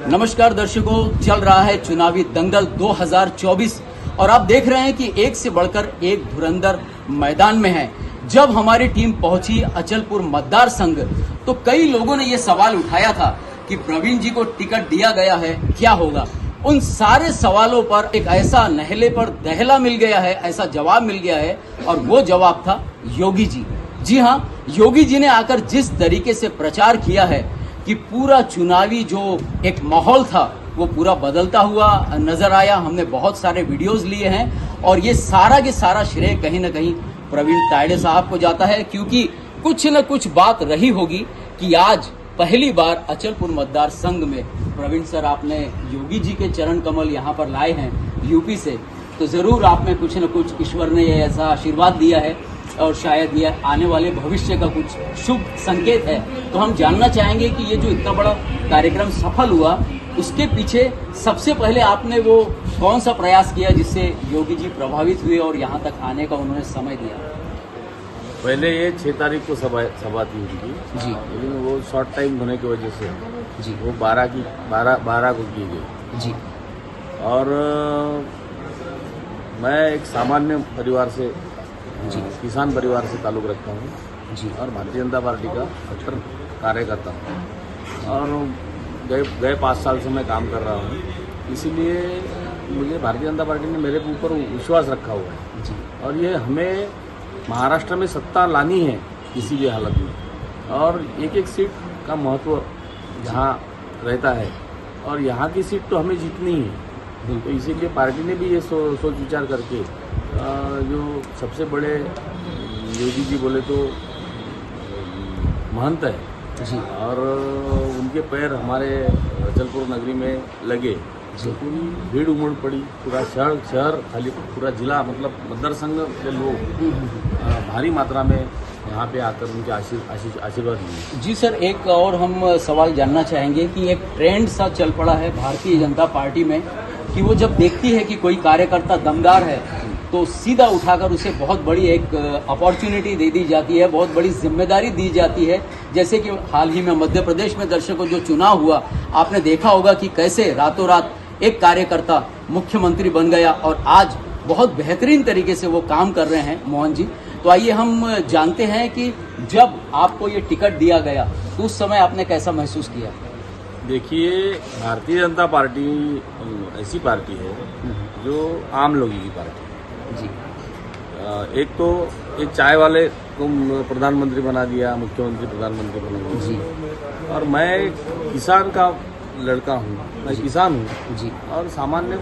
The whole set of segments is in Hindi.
नमस्कार दर्शकों, चल रहा है चुनावी दंगल 2024 और आप देख रहे हैं कि एक से बढ़कर एक धुरंधर मैदान में है। जब हमारी टीम पहुंची अचलपुर मतदार संघ तो कई लोगों ने यह सवाल उठाया था कि प्रवीण जी को टिकट दिया गया है, क्या होगा। उन सारे सवालों पर एक ऐसा नहले पर दहला मिल गया है, ऐसा जवाब मिल गया है और वो जवाब था योगी जी। जी हाँ, योगी जी ने आकर जिस तरीके से प्रचार किया है कि पूरा चुनावी जो एक माहौल था वो पूरा बदलता हुआ नजर आया। हमने बहुत सारे वीडियोस लिए हैं और ये सारा के सारा श्रेय कहीं ना कहीं प्रवीण तायड़े साहब को जाता है, क्योंकि कुछ न कुछ बात रही होगी कि आज पहली बार अचलपुर मतदार संघ में प्रवीण सर आपने योगी जी के चरण कमल यहाँ पर लाए हैं यूपी से, तो जरूर आप में कुछ न कुछ ईश्वर ने ऐसा आशीर्वाद दिया है और शायद ये आने वाले भविष्य का कुछ शुभ संकेत है। तो हम जानना चाहेंगे कि ये जो इतना बड़ा कार्यक्रम सफल हुआ उसके पीछे सबसे पहले आपने वो कौन सा प्रयास किया जिससे योगी जी प्रभावित हुए और यहाँ तक आने का उन्होंने समय दिया। पहले ये 6 तारीख को सभा थी उनकी जी, लेकिन वो शॉर्ट टाइम होने की वजह से जी, वो 12 को की गई। जी, और मैं एक सामान्य परिवार से, जी, किसान परिवार से ताल्लुक़ रखता हूँ जी, और भारतीय जनता पार्टी का कट्टर कार्यकर्ता हूँ और गए 5 साल से मैं काम कर रहा हूँ। इसीलिए मुझे भारतीय जनता पार्टी ने मेरे ऊपर विश्वास रखा हुआ है जी, और ये हमें महाराष्ट्र में सत्ता लानी है किसी भी हालत में, और एक एक सीट का महत्व यहाँ रहता है और यहाँ की सीट तो हमें जीतनी है। तो इसीलिए पार्टी ने भी ये सोच विचार करके जो सबसे बड़े योगी जी बोले तो महंत है जी, और उनके पैर हमारे अचलपुर नगरी में लगे तो पूरी भीड़ उमड़ पड़ी। पूरा शहर खाली, पूरा जिला मतलब मतदार संघ के लोग भारी मात्रा में यहाँ पे आकर उनके आशीर्वाद लिए। जी सर, एक और हम सवाल जानना चाहेंगे कि एक ट्रेंड सा चल पड़ा है भारतीय जनता पार्टी में कि वो जब देखती है कि कोई कार्यकर्ता दमदार है तो सीधा उठाकर उसे बहुत बड़ी एक अपॉर्चुनिटी दे दी जाती है, बहुत बड़ी जिम्मेदारी दी जाती है। जैसे कि हाल ही में मध्य प्रदेश में दर्शकों जो चुनाव हुआ, आपने देखा होगा कि कैसे रातों रात एक कार्यकर्ता मुख्यमंत्री बन गया और आज बहुत बेहतरीन तरीके से वो काम कर रहे हैं मोहन जी। तो आइए हम जानते हैं कि जब आपको ये टिकट दिया गया तो उस समय आपने कैसा महसूस किया। देखिए, भारतीय जनता पार्टी ऐसी पार्टी है जो आम लोगों की पार्टी है जी। एक तो एक चाय वाले को प्रधानमंत्री बना दिया, मुख्यमंत्री प्रधानमंत्री बना दिया जी, और मैं किसान का लड़का हूँ, मैं किसान हूँ जी, और सामान्य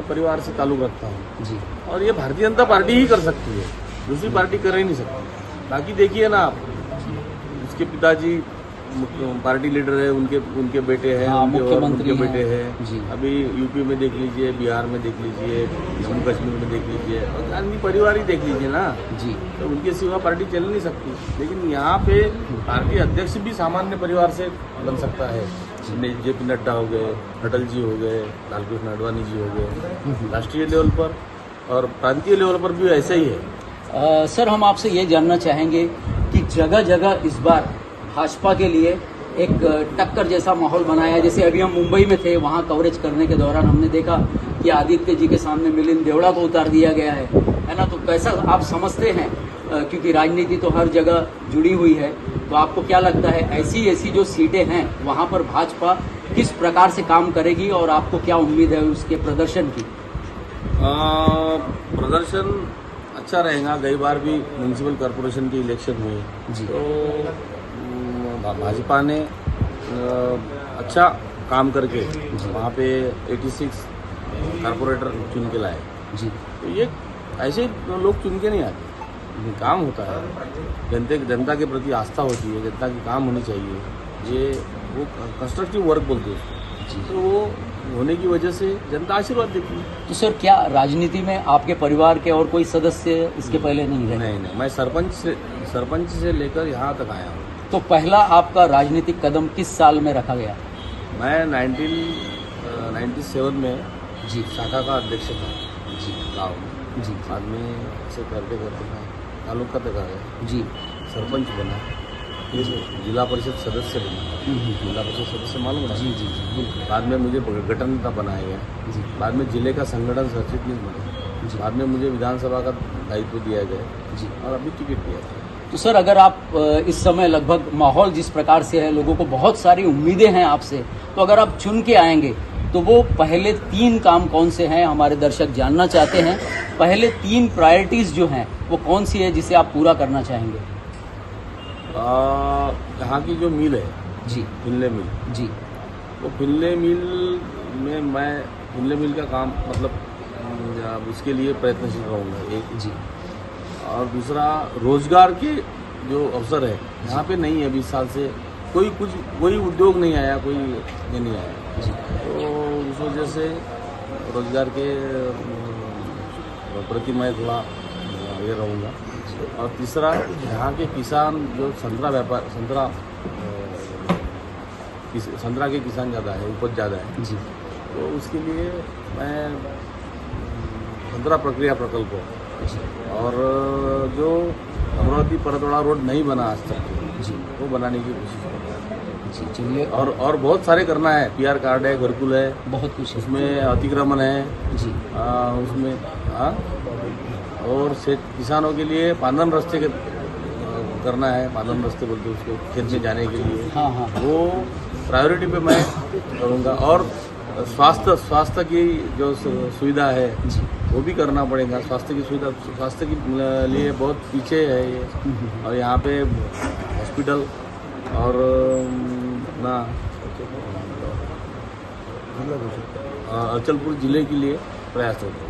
परिवार से ताल्लुक़ रखता हूँ जी, और ये भारतीय जनता पार्टी ही कर सकती है, दूसरी पार्टी कर ही नहीं सकती। बाकी देखिए ना आप, उसके पिताजी पार्टी लीडर है, उनके बेटे हैं, हाँ, मुख्यमंत्री उनके बेटे हैं जी। अभी यूपी में देख लीजिए, बिहार में देख लीजिए, जम्मू कश्मीर में देख लीजिए और गांधी परिवार ही देख लीजिए ना, जी, तो उनके सिवा पार्टी चल नहीं सकती। लेकिन यहाँ पे पार्टी अध्यक्ष भी सामान्य परिवार से बन सकता है। जेपी नड्डा हो गए, अटल जी हो गए, लालकृष्ण आडवाणी जी हो गए, राष्ट्रीय लेवल पर और प्रांतीय लेवल पर भी ऐसा ही है। सर, हम आपसे ये जानना चाहेंगे कि जगह जगह इस बार भाजपा के लिए एक टक्कर जैसा माहौल बनाया। जैसे अभी हम मुंबई में थे, वहाँ कवरेज करने के दौरान हमने देखा कि आदित्य जी के सामने मिलिंद देवड़ा को उतार दिया गया है ना। तो कैसा आप समझते हैं, क्योंकि राजनीति तो हर जगह जुड़ी हुई है, तो आपको क्या लगता है ऐसी जो सीटें हैं वहाँ पर भाजपा किस प्रकार से काम करेगी और आपको क्या उम्मीद है उसके प्रदर्शन की। प्रदर्शन अच्छा रहेगा। गई बार भी म्यूनसिपल कॉरपोरेशन की इलेक्शन हुई जी, तो भाजपा ने अच्छा काम करके वहाँ पे 86 कॉरपोरेटर चुन के लाए जी, तो ये ऐसे लोग चुन के नहीं आते, काम होता है, जनता के प्रति आस्था होती है, जनता की काम होनी चाहिए, ये वो कंस्ट्रक्टिव वर्क बोलते हैं जी। तो वो होने की वजह से जनता आशीर्वाद देती है। तो सर, क्या राजनीति में आपके परिवार के और कोई सदस्य इसके पहले नहीं रहे? नहीं, मैं सरपंच से लेकर यहाँ तक आया हूँ। तो पहला आपका राजनीतिक कदम किस साल में रखा गया? मैं 1997 में जी, शाखा का अध्यक्ष था जी, गाँव में। जी, बाद में से करते करते मैं तालुका तक आ गया, जी, सरपंच बना जिला परिषद सदस्य बना। जिला परिषद सदस्य मालूम है? जी जी जी बिल्कुल बाद में मुझे गठन नेता बनाया गया। जी बाद में जिले का संगठन सचिव बना। जी। बाद में मुझे विधानसभा का दायित्व दिया गया जी। और अभी टिकट दिया गया। तो सर अगर आप इस समय लगभग माहौल जिस प्रकार से है, लोगों को बहुत सारी उम्मीदें हैं आपसे, तो अगर आप चुन के आएंगे तो वो पहले 3 काम कौन से हैं, हमारे दर्शक जानना चाहते हैं। पहले 3 प्रायोरिटीज जो हैं वो कौन सी है जिसे आप पूरा करना चाहेंगे? यहाँ की जो मिल है जी फिनले मिल, जी तो फिनले मिल में मैं फिनले मिल का काम मतलब उसके लिए प्रयत्नशील रहूँगा एक। जी और दूसरा रोजगार के जो अवसर है यहाँ पे नहीं है। 20 साल से कोई उद्योग नहीं आया, कोई ये नहीं आया। जी तो उस वजह से रोजगार के प्रति मैं थोड़ा ये रहूँगा। और तीसरा यहाँ के किसान जो संतरा के किसान ज़्यादा है, उपज ज़्यादा है, जी तो उसके लिए मैं संतरा प्रक्रिया प्रकल्प और जो अमरावती परतवाड़ा रोड नहीं बना आज तक, जी वो बनाने की कोशिश कर रहा है। जी चलिए और बहुत सारे करना है। PR कार्ड है, घरकुल है, बहुत कुछ है। उसमें अतिक्रमण है, जी उसमें और किसानों के लिए पांदन रास्ते के करना है। पांदन रास्ते बोलते हैं उसको, खेत में जाने के लिए। हाँ हाँ वो प्रायोरिटी पे मैं करूँगा। और स्वास्थ्य की जो सुविधा है जी वो भी करना पड़ेगा। स्वास्थ्य के लिए बहुत पीछे है ये। और यहाँ पे हॉस्पिटल और ना अचलपुर जिले के लिए प्रयास होता है।